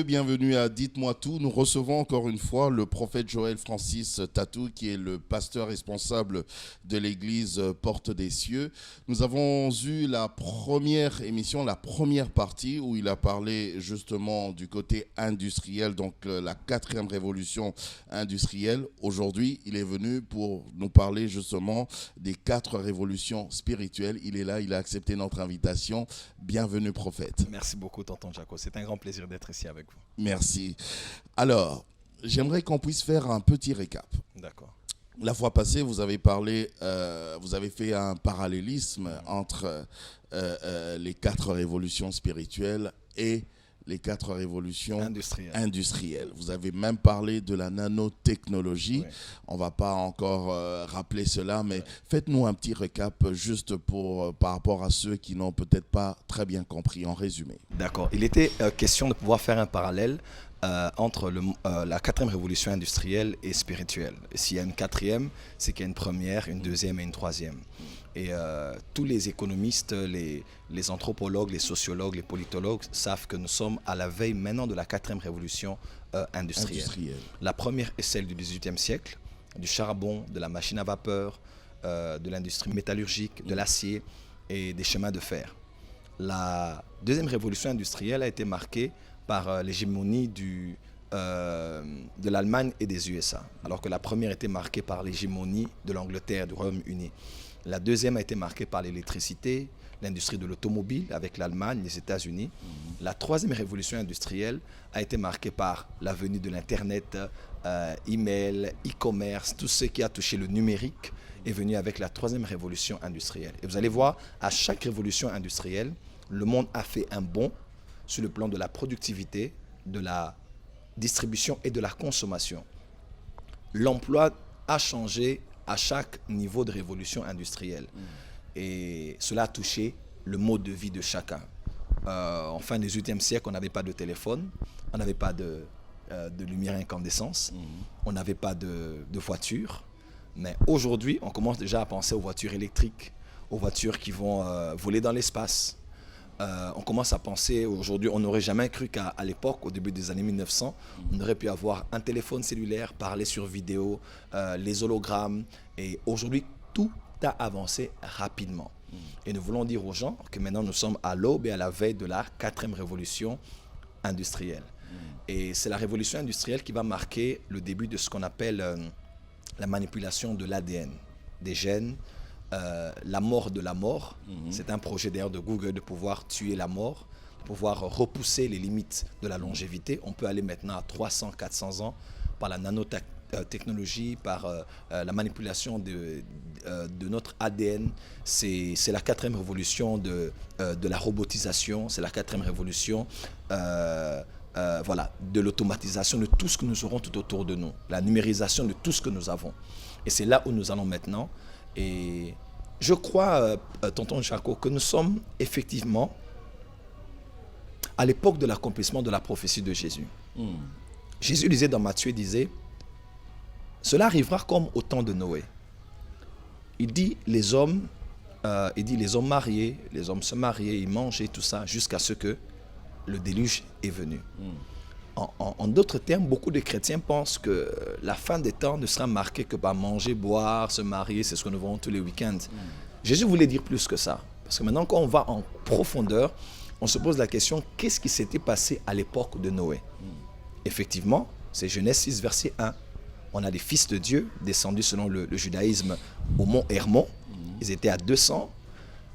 bienvenue à Dites-moi tout. Nous recevons encore une fois le prophète Joël Francis Tatou, qui est le pasteur responsable de l'église Porte des Cieux. Nous avons eu la première émission, la première partie, où il a parlé justement du côté industriel, donc la 4e révolution industrielle. Aujourd'hui, il est venu pour nous parler justement des 4 révolutions spirituelles. Il est là, il a accepté notre invitation. Bienvenue, prophète. Merci beaucoup, tonton Jaco. C'est un grand plaisir d'être ici avec vous. Merci. Alors, j'aimerais qu'on puisse faire un petit récap. D'accord. La fois passée, vous avez parlé, vous avez fait un parallélisme entre les 4 révolutions spirituelles et les 4 révolutions industrielles. Vous avez même parlé de la nanotechnologie. Oui. On ne va pas encore rappeler cela, mais faites-nous un petit récap juste par rapport à ceux qui n'ont peut-être pas très bien compris, en résumé. D'accord. Il était question de pouvoir faire un parallèle entre la 4e révolution industrielle et spirituelle. Et s'il y a une 4e, c'est qu'il y a une première, une 2e et une 3e. Et tous les économistes, les anthropologues, les sociologues, les politologues savent que nous sommes à la veille maintenant de la 4e révolution industrielle. La première est celle du XVIIIe siècle, du charbon, de la machine à vapeur, de l'industrie métallurgique, de l'acier et des chemins de fer. La 2e révolution industrielle a été marquée par l'hégémonie de l'Allemagne et des USA, alors que la première était marquée par l'hégémonie de l'Angleterre, du Royaume-Uni. La 2e a été marquée par l'électricité, l'industrie de l'automobile avec l'Allemagne, les États-Unis. La 3e révolution industrielle a été marquée par la venue de l'Internet, email, e-commerce, tout ce qui a touché le numérique est venu avec la 3e révolution industrielle. Et vous allez voir, à chaque révolution industrielle, le monde a fait un bond sur le plan de la productivité, de la distribution et de la consommation. L'emploi a changé à chaque niveau de révolution industrielle. Et cela a touché le mode de vie de chacun. En fin du XVIIIe siècle, on n'avait pas de téléphone, on n'avait pas de lumière incandescence, on n'avait pas de voiture. Mais aujourd'hui, on commence déjà à penser aux voitures électriques, aux voitures qui vont voler dans l'espace. On commence à penser, aujourd'hui, on n'aurait jamais cru qu'à l'époque, au début des années 1900, on aurait pu avoir un téléphone cellulaire, parler sur vidéo, les hologrammes. Et aujourd'hui, tout a avancé rapidement. Et nous voulons dire aux gens que maintenant, nous sommes à l'aube et à la veille de la 4e révolution industrielle. Et c'est la révolution industrielle qui va marquer le début de ce qu'on appelle la manipulation de l'ADN, des gènes, la mort de la mort. C'est un projet d'ailleurs de Google de pouvoir tuer la mort, de pouvoir repousser les limites de la longévité. On peut aller maintenant à 300, 400 ans par la nanotechnologie, par la manipulation de notre ADN. C'est la 4e révolution de la robotisation, c'est la 4e révolution de l'automatisation de tout ce que nous aurons tout autour de nous, la numérisation de tout ce que nous avons. Et c'est là où nous allons maintenant. Et je crois, tonton Jaco, que nous sommes effectivement à l'époque de l'accomplissement de la prophétie de Jésus. Jésus disait dans Matthieu, il disait, cela arrivera comme au temps de Noé. Il dit les hommes mariés, les hommes se mariaient, ils mangeaient, tout ça, jusqu'à ce que le déluge est venu. En d'autres termes, beaucoup de chrétiens pensent que la fin des temps ne sera marquée que par manger, boire, se marier, c'est ce que nous voyons tous les week-ends. Jésus voulait dire plus que ça. Parce que maintenant, quand on va en profondeur, on se pose la question, qu'est-ce qui s'était passé à l'époque de Noé? Effectivement, c'est Genèse 6, verset 1. On a des fils de Dieu descendus selon le judaïsme au mont Hermon. Ils étaient à 200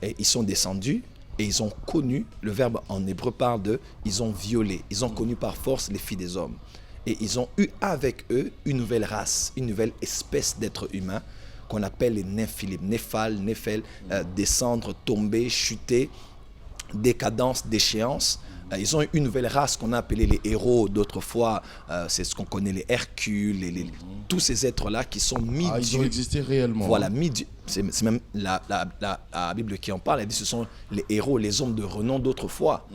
et ils sont descendus. Et ils ont connu, le verbe en hébreu parle de, ils ont violé, ils ont connu par force les filles des hommes. Et ils ont eu avec eux une nouvelle race, une nouvelle espèce d'êtres humains qu'on appelle les Néphilim, Néphal, descendre, tomber, chuter, décadence, déchéance. Ils ont eu une nouvelle race qu'on a appelée les héros d'autrefois. C'est ce qu'on connaît, les Hercules, tous ces êtres-là qui sont mi-dieux. Ils ont existé réellement. Voilà, mi-dieu. C'est même la Bible qui en parle. Elle dit que ce sont les héros, les hommes de renom d'autrefois.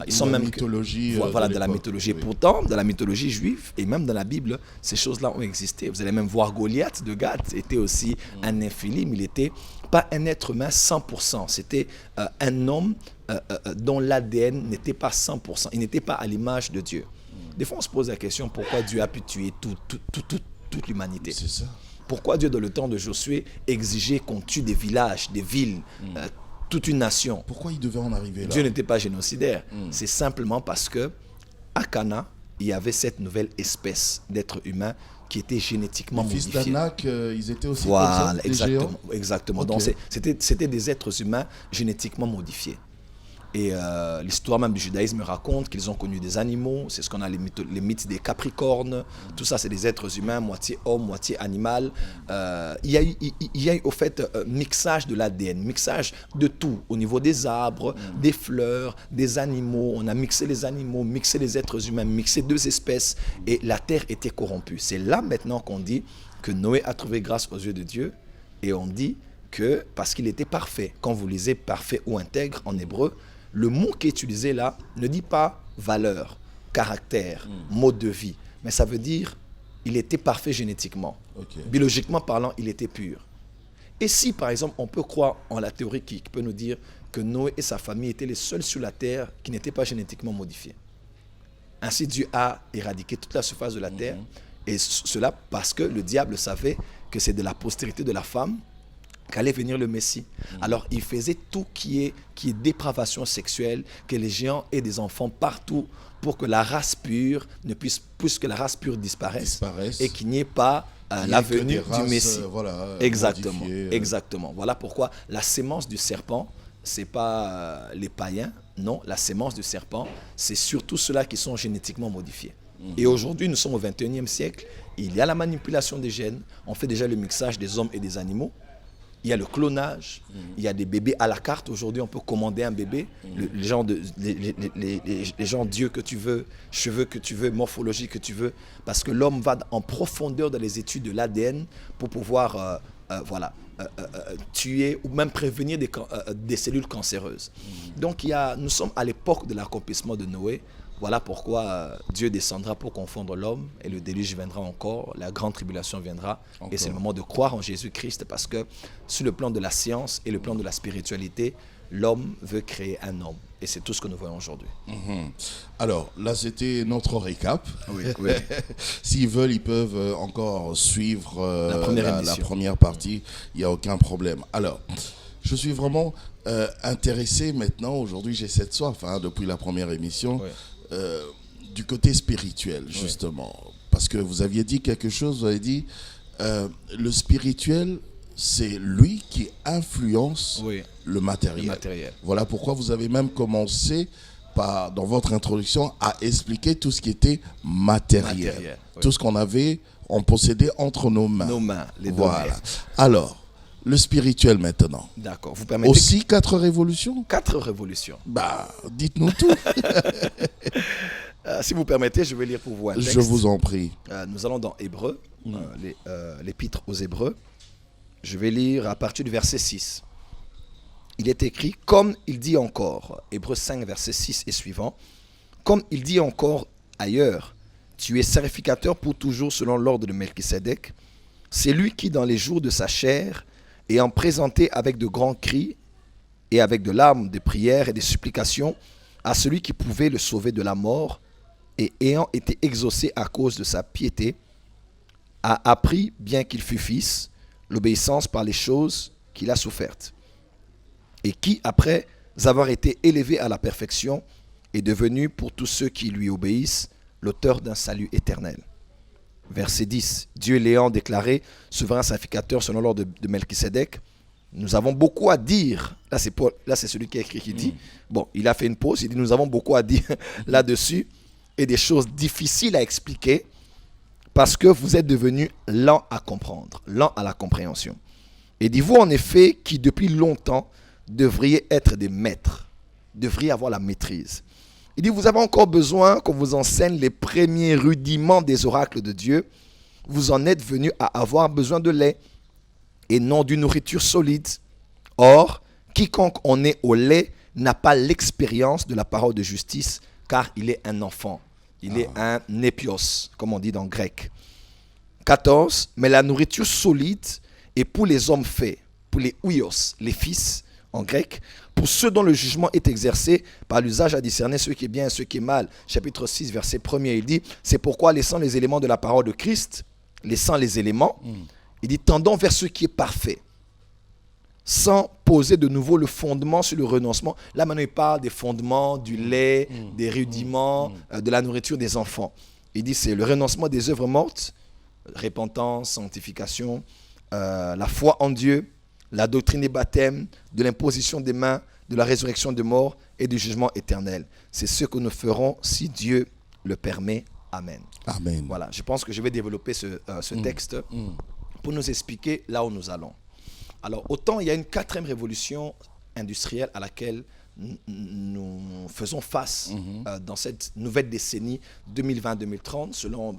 Ils sont même mythologie. Voilà, de la mythologie. Oui. Pourtant, dans la mythologie juive et même dans la Bible, ces choses-là ont existé. Vous allez même voir Goliath de Gath était aussi un Néphilim. Il n'était pas un être humain 100%. C'était un homme dont l'ADN n'était pas 100%, il n'était pas à l'image de Dieu. Des fois, on se pose la question pourquoi Dieu a pu tuer toute l'humanité. C'est ça. Pourquoi Dieu, dans le temps de Josué, exigeait qu'on tue des villages, des villes, toute une nation. Pourquoi il devait en arriver là? Dieu n'était pas génocidaire. C'est simplement parce que à Cana, il y avait cette nouvelle espèce d'êtres humains qui était génétiquement modifiés. Les fils d'Anak, ils étaient aussi voilà, comme ça, des géants? exactement. Okay. Donc c'était des êtres humains génétiquement modifiés. Et l'histoire même du judaïsme raconte qu'ils ont connu des animaux, c'est ce qu'on a les mythes des capricornes, tout ça c'est des êtres humains, moitié homme, moitié animal. Il y a eu au fait mixage de l'ADN, mixage de tout, au niveau des arbres, des fleurs, des animaux. On a mixé les animaux, mixé les êtres humains, mixé deux espèces et la terre était corrompue. C'est là maintenant qu'on dit que Noé a trouvé grâce aux yeux de Dieu et on dit que parce qu'il était parfait. Quand vous lisez parfait ou intègre en hébreu, le mot qui est utilisé là ne dit pas valeur, caractère, mode de vie, mais ça veut dire il était parfait génétiquement. Okay. Biologiquement parlant, il était pur. Et si par exemple on peut croire en la théorie qui peut nous dire que Noé et sa famille étaient les seuls sur la terre qui n'étaient pas génétiquement modifiés. Ainsi Dieu a éradiqué toute la surface de la terre et cela parce que le diable savait que c'est de la postérité de la femme qu'allait venir le Messie. Alors, il faisait tout qui est dépravation sexuelle, que les géants aient des enfants partout pour que la race pure ne puisse que la race pure disparaisse. Et qu'il n'y ait pas la venue du Messie. Exactement, exactement. Voilà pourquoi la sémence du serpent, c'est pas les païens, non, la sémence du serpent, c'est surtout ceux-là qui sont génétiquement modifiés. Et aujourd'hui, nous sommes au 21e siècle, il y a la manipulation des gènes, on fait déjà le mixage des hommes et des animaux. Il y a le clonage, il y a des bébés à la carte. Aujourd'hui, on peut commander un bébé. Les gens Dieu que tu veux, cheveux que tu veux, morphologie que tu veux. Parce que l'homme va en profondeur dans les études de l'ADN pour pouvoir tuer ou même prévenir des cellules cancéreuses. Donc, nous sommes à l'époque de l'accomplissement de Noé. Voilà pourquoi Dieu descendra pour confondre l'homme et le déluge viendra encore, la grande tribulation viendra. Encore. Et c'est le moment de croire en Jésus-Christ parce que sur le plan de la science et le plan de la spiritualité, l'homme veut créer un homme. Et c'est tout ce que nous voyons aujourd'hui. Alors, là, c'était notre récap. Oui. S'ils veulent, ils peuvent encore suivre la première partie. Il n'y a aucun problème. Alors, je suis vraiment intéressé maintenant. Aujourd'hui, j'ai cette soif depuis la première émission. Oui. Du côté spirituel, justement. Oui. Parce que vous aviez dit quelque chose, vous avez dit le spirituel, c'est lui qui influence le matériel. Voilà pourquoi vous avez même commencé dans votre introduction à expliquer tout ce qui était matériel. Tout ce qu'on avait, on possédait entre nos mains. Nos mains, les deux voilà. mains. Alors, le spirituel maintenant. D'accord. Vous permettez aussi 4 révolutions? 4 révolutions. Dites-nous tout. Si vous permettez, je vais lire pour vous un texte. Je vous en prie. Nous allons dans Hébreux, l'épître aux Hébreux. Je vais lire à partir du verset 6. Il est écrit, comme il dit encore, Hébreux 5, verset 6 et suivant, comme il dit encore ailleurs, tu es sacrificateur pour toujours selon l'ordre de Melchisédek. C'est lui qui, dans les jours de sa chair, ayant présenté avec de grands cris et avec de larmes, de prières et des supplications à celui qui pouvait le sauver de la mort, et ayant été exaucé à cause de sa piété, a appris, bien qu'il fût fils, l'obéissance par les choses qu'il a souffertes, et qui, après avoir été élevé à la perfection, est devenu pour tous ceux qui lui obéissent l'auteur d'un salut éternel. Verset 10, Dieu l'ayant déclaré souverain sacrificateur selon l'ordre de Melchisédek, nous avons beaucoup à dire. Là, c'est celui qui a écrit qui dit, bon, il a fait une pause, il dit, nous avons beaucoup à dire là-dessus, et des choses difficiles à expliquer, parce que vous êtes devenus lents à comprendre, lents à la compréhension. Et dit, vous en effet, qui depuis longtemps devriez être des maîtres, devriez avoir la maîtrise. Il dit, vous avez encore besoin qu'on vous enseigne les premiers rudiments des oracles de Dieu. Vous en êtes venus à avoir besoin de lait et non d'une nourriture solide. Or, quiconque en est au lait n'a pas l'expérience de la parole de justice, car il est un enfant. Il est un népios, comme on dit dans le grec. 14. Mais la nourriture solide est pour les hommes faits, pour les ouios, les fils, en grec, pour ceux dont le jugement est exercé par l'usage à discerner ce qui est bien et ce qui est mal. Chapitre 6, verset 1er, il dit, c'est pourquoi laissant les éléments de la parole de Christ, laissant les éléments, il dit, tendons vers ce qui est parfait, sans poser de nouveau le fondement sur le renoncement. Là, maintenant, il parle des fondements, du lait, des rudiments, de la nourriture des enfants. Il dit, c'est le renoncement des œuvres mortes, repentance, sanctification, la foi en Dieu, la doctrine des baptêmes, de l'imposition des mains, de la résurrection des morts et du jugement éternel. C'est ce que nous ferons si Dieu le permet. Amen. Amen. Voilà, je pense que je vais développer ce texte pour nous expliquer là où nous allons. Alors, autant il y a une 4e révolution industrielle à laquelle nous faisons face dans cette nouvelle décennie 2020-2030, selon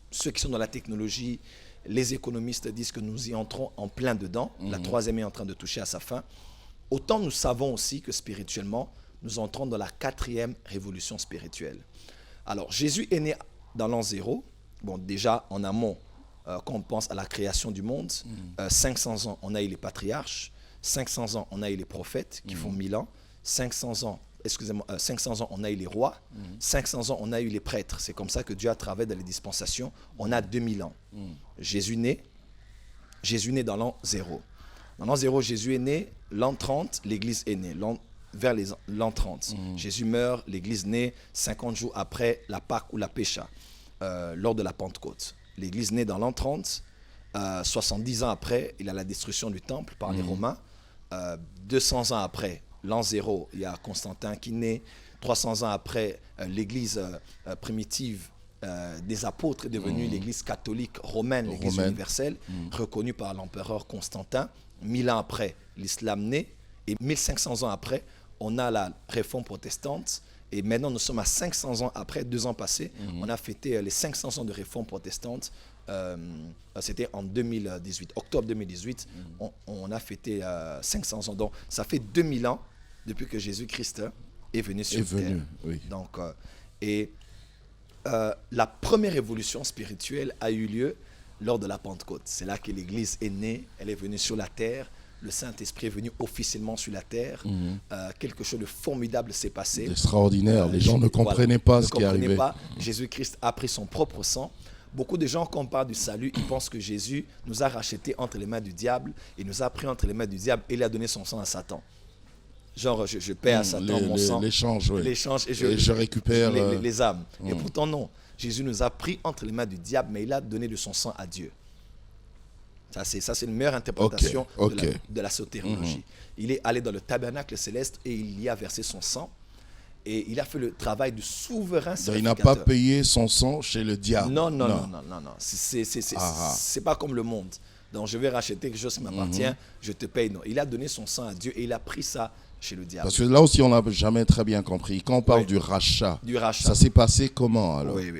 ceux qui sont dans la technologie. Les économistes disent que nous y entrons en plein dedans. La 3e est en train de toucher à sa fin. Autant nous savons aussi que spirituellement, nous entrons dans la 4e révolution spirituelle. Alors, Jésus est né dans l'an 0. Bon, déjà, en amont, quand on pense à la création du monde, 500 ans, on a eu les patriarches. 500 ans, on a eu les prophètes qui font 1000 ans. 500 ans, on a eu les rois. 500 ans, on a eu les prêtres. C'est comme ça que Dieu a travaillé dans les dispensations. On a 2000 ans. Jésus naît dans l'an 0. Dans l'an 0, Jésus est né. L'an 30, l'Église est née. Vers l'an 30. Jésus meurt, l'Église naît 50 jours après la Pâque ou la Pécha, lors de la Pentecôte. L'Église naît dans l'an 30. 70 ans après, il y a la destruction du temple par les Romains. 200 ans après, l'an 0, il y a Constantin qui naît. 300 ans après, l'Église primitive des apôtres est devenue l'Église catholique romaine, l'Église universelle, reconnue par l'empereur Constantin. 1000 ans après, l'islam naît. Et 1500 ans après, on a la réforme protestante. Et maintenant, nous sommes à 500 ans après, 2 ans passés. On a fêté les 500 ans de réforme protestante. C'était en 2018, octobre 2018. On a fêté 500 ans. Donc, ça fait 2000 ans depuis que Jésus-Christ est venu sur terre. Oui. Donc, la première révolution spirituelle a eu lieu lors de la Pentecôte. C'est là que l'Église est née. Elle est venue sur la terre. Le Saint-Esprit est venu officiellement sur la terre. Quelque chose de formidable s'est passé. Extraordinaire. Les gens ne comprenaient pas ce qui arrivait. Jésus-Christ a pris son propre sang. Beaucoup de gens, quand on parle du salut, ils pensent que Jésus nous a rachetés entre les mains du diable. Il nous a pris entre les mains du diable et il a donné son sang à Satan. Genre, je paie à Satan mon sang. L'échange, oui. L'échange et je récupère les âmes. Et pourtant, non. Jésus nous a pris entre les mains du diable, mais il a donné de son sang à Dieu. Ça, c'est une meilleure interprétation de la sotériologie. Il est allé dans le tabernacle céleste et il y a versé son sang. Et il a fait le travail du souverain sacrificateur. Il n'a pas payé son sang chez le diable. Non. C'est pas comme le monde. Donc, je vais racheter quelque chose qui m'appartient, je te paye. Non, il a donné son sang à Dieu et il a pris ça chez le diable. Parce que là aussi, on n'a jamais très bien compris. Quand on parle du rachat, ça s'est passé comment alors? Oui.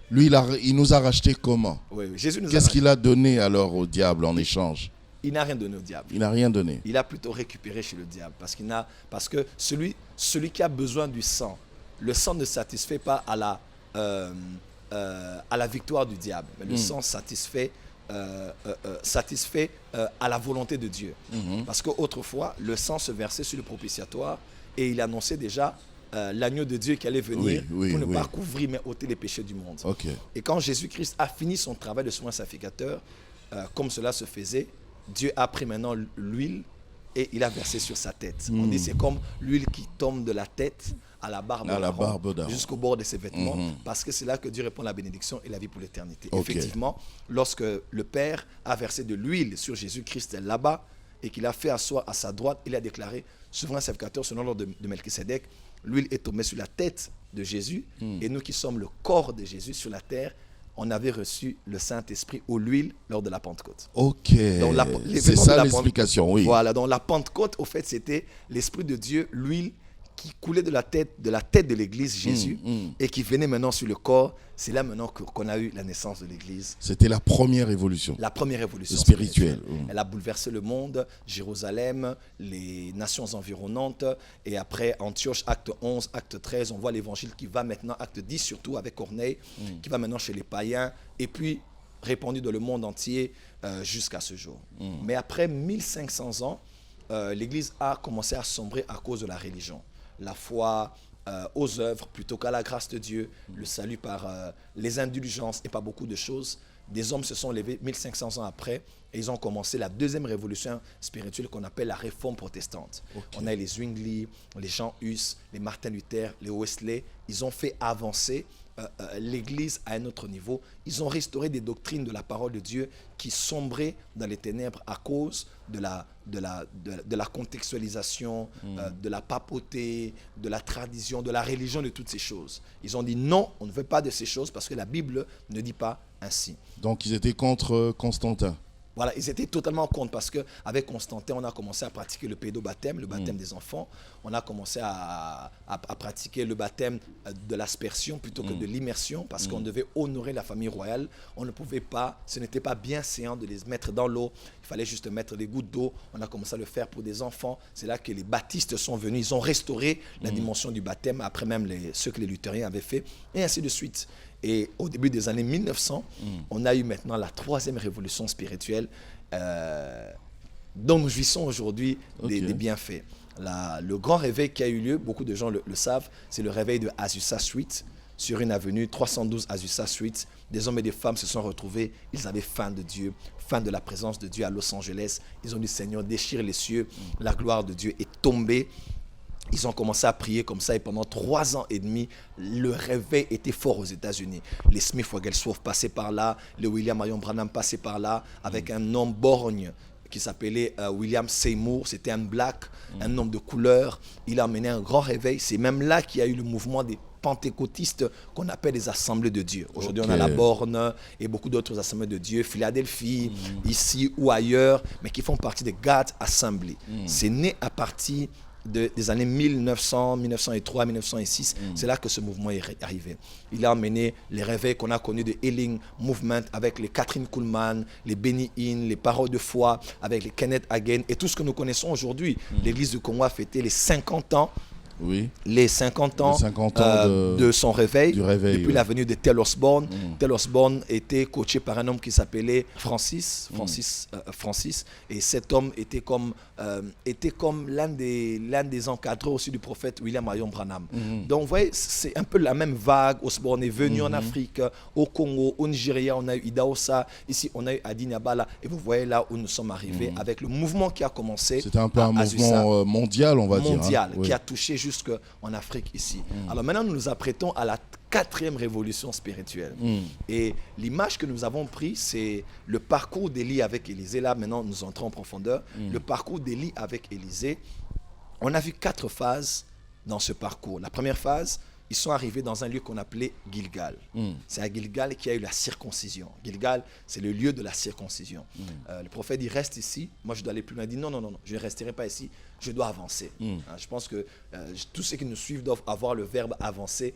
Lui, il nous a racheté comment? Oui. Qu'est-ce qu'il a donné alors au diable en échange? Il n'a rien donné au diable. Il n'a rien donné. Il a plutôt récupéré chez le diable. Parce que celui qui a besoin du sang, le sang ne satisfait pas à la victoire du diable. Mais le sang satisfait à la volonté de Dieu. Parce qu'autrefois, le sang se versait sur le propitiatoire et il annonçait déjà l'agneau de Dieu qui allait venir pour ne pas couvrir mais ôter les péchés du monde. Et quand Jésus-Christ a fini son travail de souverain sacrificateur, comme cela se faisait, Dieu a pris maintenant l'huile et il a versé sur sa tête. On dit c'est comme l'huile qui tombe de la tête à la barbe d'Aaron jusqu'au bord de ses vêtements, parce que c'est là que Dieu répond la bénédiction et la vie pour l'éternité. Effectivement, lorsque le Père a versé de l'huile sur Jésus-Christ là-bas et qu'il a fait asseoir à sa droite, il a déclaré souverain sacrificateur selon l'ordre de Melchisédek. L'huile est tombée sur la tête de Jésus et nous qui sommes le corps de Jésus sur la terre, on avait reçu le Saint-Esprit ou l'huile lors de la Pentecôte. C'est ça l'explication, oui. Voilà, donc la Pentecôte, au fait, c'était l'Esprit de Dieu, l'huile qui coulait de la tête de l'Église, Jésus, et qui venait maintenant sur le corps. C'est là maintenant qu'on a eu la naissance de l'Église. C'était la première révolution. La première révolution spirituelle. Elle a bouleversé le monde, Jérusalem, les nations environnantes. Et après, Antioche, acte 11, acte 13, on voit l'évangile qui va maintenant, acte 10 surtout, avec Corneille, qui va maintenant chez les païens, et puis répandu dans le monde entier jusqu'à ce jour. Mais après 1500 ans, l'Église a commencé à sombrer à cause de la religion. La foi aux œuvres plutôt qu'à la grâce de Dieu, le salut par les indulgences et par beaucoup de choses. Des hommes se sont levés 1500 ans après et ils ont commencé la deuxième révolution spirituelle qu'on appelle la réforme protestante. Okay. On a les Zwingli, les Jean Hus, les Martin Luther, les Wesley. Ils ont fait avancer l'Église à un autre niveau. Ils ont restauré des doctrines de la parole de Dieu qui sombraient dans les ténèbres à cause de la contextualisation, de la papauté, de la tradition, de la religion, de toutes ces choses. Ils ont dit non, on ne veut pas de ces choses parce que la Bible ne dit pas ainsi. Donc ils étaient contre Constantin. Voilà, ils étaient totalement contre parce qu'avec Constantin, on a commencé à pratiquer le pédobaptême, le baptême des enfants. On a commencé à pratiquer le baptême de l'aspersion plutôt que de l'immersion parce qu'on devait honorer la famille royale. On ne pouvait pas, ce n'était pas bien séant de les mettre dans l'eau. Il fallait juste mettre des gouttes d'eau. On a commencé à le faire pour des enfants. C'est là que les baptistes sont venus. Ils ont restauré la dimension du baptême après même ce que les luthériens avaient fait et ainsi de suite. Et au début des années 1900, on a eu maintenant la troisième révolution spirituelle dont nous jouissons aujourd'hui des bienfaits. Le grand réveil qui a eu lieu, beaucoup de gens le savent, c'est le réveil de Azusa Street, sur une avenue 312 Azusa Street. Des hommes et des femmes se sont retrouvés, ils avaient faim de Dieu, faim de la présence de Dieu à Los Angeles. Ils ont dit, Seigneur, déchire les cieux, la gloire de Dieu est tombée. Ils ont commencé à prier comme ça et pendant 3 ans et demi, le réveil était fort aux États-Unis. Les Smith Wigglesworth passaient par là, les William Marion Branham passaient par là avec un homme borgne qui s'appelait William Seymour. C'était un black, un homme de couleur. Il a amené un grand réveil. C'est même là qu'il y a eu le mouvement des pentecôtistes qu'on appelle les assemblées de Dieu. Aujourd'hui, on a la Borne et beaucoup d'autres assemblées de Dieu, Philadelphie, ici ou ailleurs, mais qui font partie des God Assembly. C'est né à partir des années 1900, 1903, 1906, c'est là que ce mouvement est arrivé. Il a amené les réveils qu'on a connus de Healing Movement avec les Catherine Kuhlman, les Benny Hinn, les Paroles de foi, avec les Kenneth Hagin et tout ce que nous connaissons aujourd'hui. L'Église du Congo a fêté les 50 ans. Oui. Les 50 ans, de son réveil, depuis la venue de Tel Osborne. Tel Osborne était coaché par un homme qui s'appelait Francis, et cet homme était comme l'un des encadreurs aussi du prophète William Marion Branham. Donc vous voyez, c'est un peu la même vague. Osborne est venu en Afrique, au Congo, au Nigeria, on a eu Idaosa, ici on a eu Adi Nabala, et vous voyez là où nous sommes arrivés avec le mouvement qui a commencé. C'était un peu un mouvement mondial, on va dire. Mondial, qui a touché jusqu'en Afrique ici. Alors maintenant, nous nous apprêtons à la 4e révolution spirituelle. Et l'image que nous avons prise, c'est le parcours d'Élie avec Élisée. Là, maintenant, nous entrons en profondeur. Le parcours d'Élie avec Élisée. On a vu 4 phases dans ce parcours. La première phase, ils sont arrivés dans un lieu qu'on appelait Gilgal. C'est à Gilgal qu'il y a eu la circoncision. Gilgal, c'est le lieu de la circoncision. Le prophète dit, reste ici. Moi, je dois aller plus loin. Il dit, non, je ne resterai pas ici. Je dois avancer. Je pense que tous ceux qui nous suivent doivent avoir le verbe avancer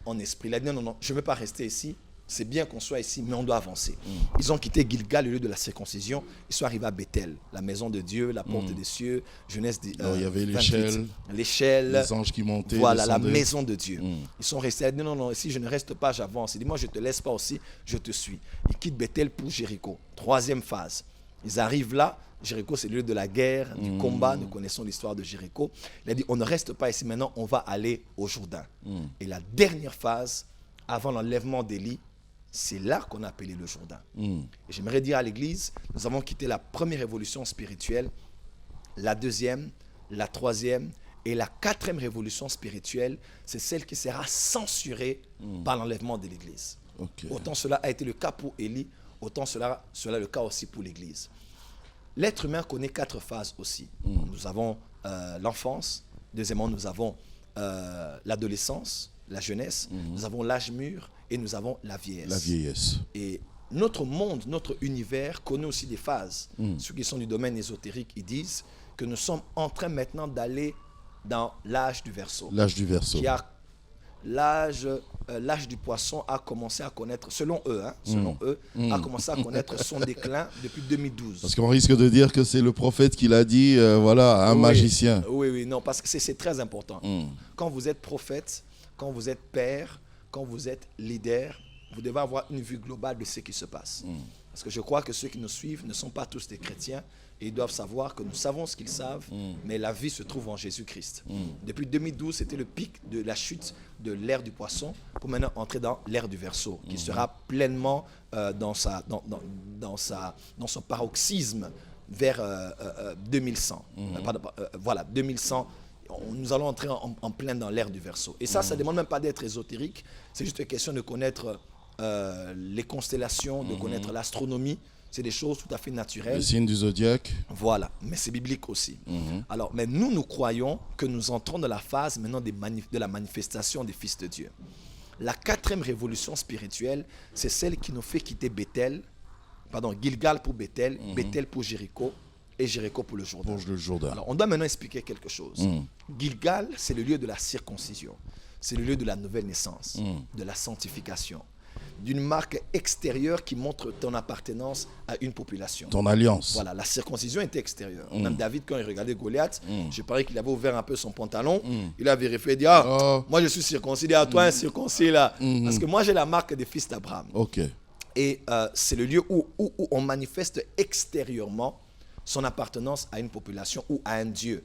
en esprit. Il a dit, non, je ne veux pas rester ici. C'est bien qu'on soit ici, mais on doit avancer. Ils ont quitté Gilgal, le lieu de la circoncision. Ils sont arrivés à Bethel, la maison de Dieu, la porte des cieux. Genèse il y avait l'échelle, les anges qui montaient. Voilà, la maison de Dieu. Ils sont restés. Ils disent, non, si je ne reste pas, j'avance. Il dit, moi, je ne te laisse pas aussi, je te suis. Ils quittent Bethel pour Jéricho. 3e phase. Ils arrivent là. Jéricho, c'est le lieu de la guerre, du combat. Nous connaissons l'histoire de Jéricho. Il a dit, on ne reste pas ici maintenant, on va aller au Jourdain. Et la dernière phase, avant l'enlèvement d'Élie, c'est là qu'on a appelé le Jourdain. Et j'aimerais dire à l'Église, nous avons quitté la première révolution spirituelle, la 2e, la 3e et la 4e révolution spirituelle, c'est celle qui sera censurée par l'enlèvement de l'Église. Autant cela a été le cas pour Élie, autant cela est le cas aussi pour l'Église. L'être humain connaît 4 phases aussi. Nous avons l'enfance, deuxièmement nous avons l'adolescence, la jeunesse, nous avons l'âge mûr et nous avons la vieillesse. La vieillesse. Et notre monde, notre univers connaît aussi des phases. Ceux qui sont du domaine ésotérique, ils disent que nous sommes en train maintenant d'aller dans l'âge du Verseau. L'âge du Verseau. L'âge du poisson a commencé à connaître, selon eux, a commencé à connaître son déclin depuis 2012. Parce qu'on risque de dire que c'est le prophète qui l'a dit, voilà, un magicien. Oui, non, parce que c'est très important. Quand vous êtes prophète, quand vous êtes père, quand vous êtes leader, vous devez avoir une vue globale de ce qui se passe. Parce que je crois que ceux qui nous suivent ne sont pas tous des chrétiens Et ils doivent savoir que nous savons ce qu'ils savent, mais la vie se trouve en Jésus-Christ. Depuis 2012, c'était le pic de la chute de l'ère du poisson pour maintenant entrer dans l'ère du Verseau, qui sera pleinement dans son paroxysme vers 2100. Voilà, 2100. Nous allons entrer en plein dans l'ère du Verseau. Et ça ne demande même pas d'être ésotérique. C'est juste une question de connaître les constellations, de connaître l'astronomie. C'est des choses tout à fait naturelles. Le signe du zodiaque. Voilà, mais c'est biblique aussi. Alors, mais nous croyons que nous entrons dans la phase maintenant de la manifestation des fils de Dieu. La 4e révolution spirituelle, c'est celle qui nous fait quitter Gilgal pour Bethel, Bethel pour Jéricho, et Jéricho pour le Jourdain. Pour le Jourdain. Alors, on doit maintenant expliquer quelque chose. Gilgal, c'est le lieu de la circoncision. C'est le lieu de la nouvelle naissance, de la sanctification, d'une marque extérieure qui montre ton appartenance à une population. Ton alliance. Voilà, la circoncision était extérieure. Même David, quand il regardait Goliath, je parie qu'il avait ouvert un peu son pantalon. Il a vérifié, il dit, moi je suis circoncis. Il dit, toi, un circoncis là. Parce que moi j'ai la marque des fils d'Abraham. Ok. Et c'est le lieu où on manifeste extérieurement son appartenance à une population ou à un Dieu.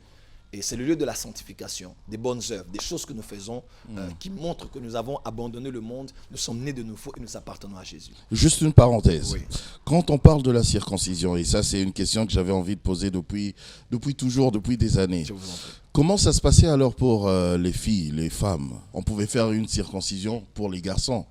Et c'est le lieu de la sanctification, des bonnes œuvres, des choses que nous faisons qui montrent que nous avons abandonné le monde, nous sommes nés de nouveau et nous appartenons à Jésus. Juste une parenthèse. Oui. Quand on parle de la circoncision, et ça c'est une question que j'avais envie de poser depuis toujours, depuis des années. Je vous en prie. Comment ça se passait alors pour les filles, les femmes? On pouvait faire une circoncision pour les garçons,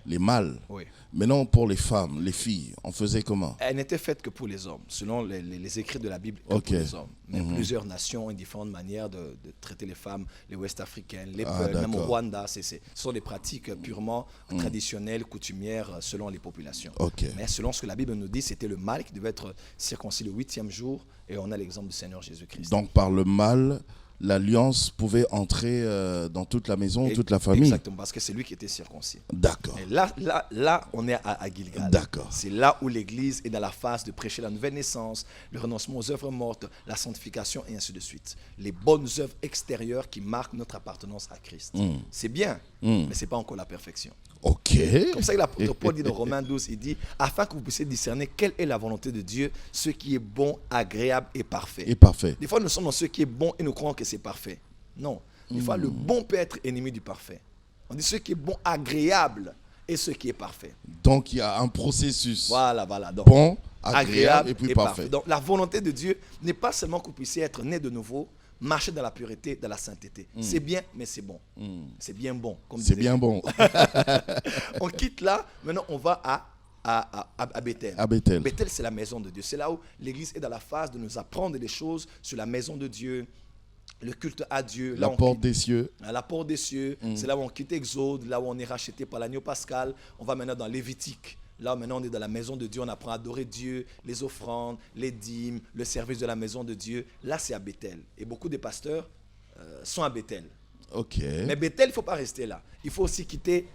les mâles. Oui. Mais non, pour les femmes, les filles, on faisait comment? Elle n'était faite que pour les hommes, selon les écrits de la Bible, que pour les hommes. Mais plusieurs nations ont différentes manières de traiter les femmes, les Ouest-Africaines, les Peuls, même au Rwanda. Ce sont des pratiques purement traditionnelles, coutumières, selon les populations. Mais selon ce que la Bible nous dit, c'était le mâle qui devait être circoncis le 8e jour. Et on a l'exemple du Seigneur Jésus-Christ. Donc par le mâle, l'alliance pouvait entrer dans toute la maison, toute la famille. Exactement, parce que c'est lui qui était circoncis. D'accord. Et là, on est à Gilgal. D'accord. C'est là où l'Église est dans la phase de prêcher la nouvelle naissance, le renoncement aux œuvres mortes, la sanctification et ainsi de suite. Les bonnes œuvres extérieures qui marquent notre appartenance à Christ. C'est bien, mais ce n'est pas encore la perfection. Ok. Comme ça que l'apôtre Paul dit dans Romains 12, il dit, afin que vous puissiez discerner quelle est la volonté de Dieu, ce qui est bon, agréable et parfait. Et parfait. Des fois, nous sommes dans ce qui est bon et nous croyons que c'est parfait. Non. Des fois, le bon peut être ennemi du parfait. On dit ce qui est bon, agréable et ce qui est parfait. Donc, il y a un processus. Voilà. Donc, bon, agréable et puis parfait. Donc, la volonté de Dieu n'est pas seulement que vous puissiez être né de nouveau, marcher dans la pureté, dans la sainteté. C'est bien, mais c'est bon. C'est bien bon. C'est bien bon. On quitte là, maintenant on va à Bethel. À Bethel. Bethel, c'est la maison de Dieu. C'est là où l'Église est dans la phase de nous apprendre des choses sur la maison de Dieu, le culte à Dieu. La porte des cieux. La porte des cieux. C'est là où on quitte Exode, là où on est racheté par l'agneau pascal. On va maintenant dans Lévitique. Là, maintenant, on est dans la maison de Dieu, on apprend à adorer Dieu, les offrandes, les dîmes, le service de la maison de Dieu. Là, c'est à Bethel. Et beaucoup de pasteurs sont à Bethel. Ok. Mais Bethel, il ne faut pas rester là. Il faut aussi quitter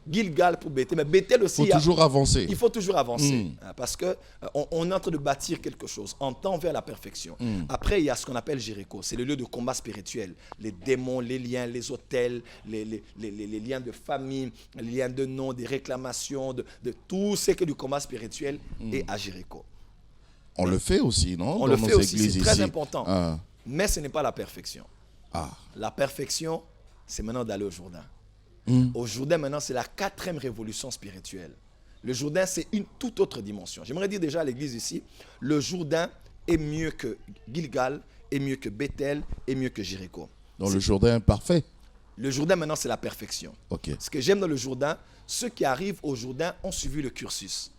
Gilgal pour Bethel. Mais Bethel aussi... Il faut toujours avancer. Il faut toujours avancer. Parce qu'on est en train de bâtir quelque chose. On tend vers la perfection. Après, il y a ce qu'on appelle Jéricho. C'est le lieu de combat spirituel. Les démons, les liens, les autels, les liens de famille, les liens de nom, des réclamations, de tout ce que du combat spirituel est à Jéricho. On le fait aussi, non? On le fait aussi, c'est très important. Mais ce n'est pas la perfection. La perfection, c'est maintenant d'aller au Jourdain. Au Jourdain, maintenant, c'est la 4e révolution spirituelle. Le Jourdain, c'est une toute autre dimension. J'aimerais dire déjà à l'église ici, le Jourdain est mieux que Gilgal, est mieux que Bethel, est mieux que Jéricho. Donc le Jourdain est parfait. Le Jourdain, maintenant, c'est la perfection. Ce que j'aime dans le Jourdain, ceux qui arrivent au Jourdain ont suivi le cursus.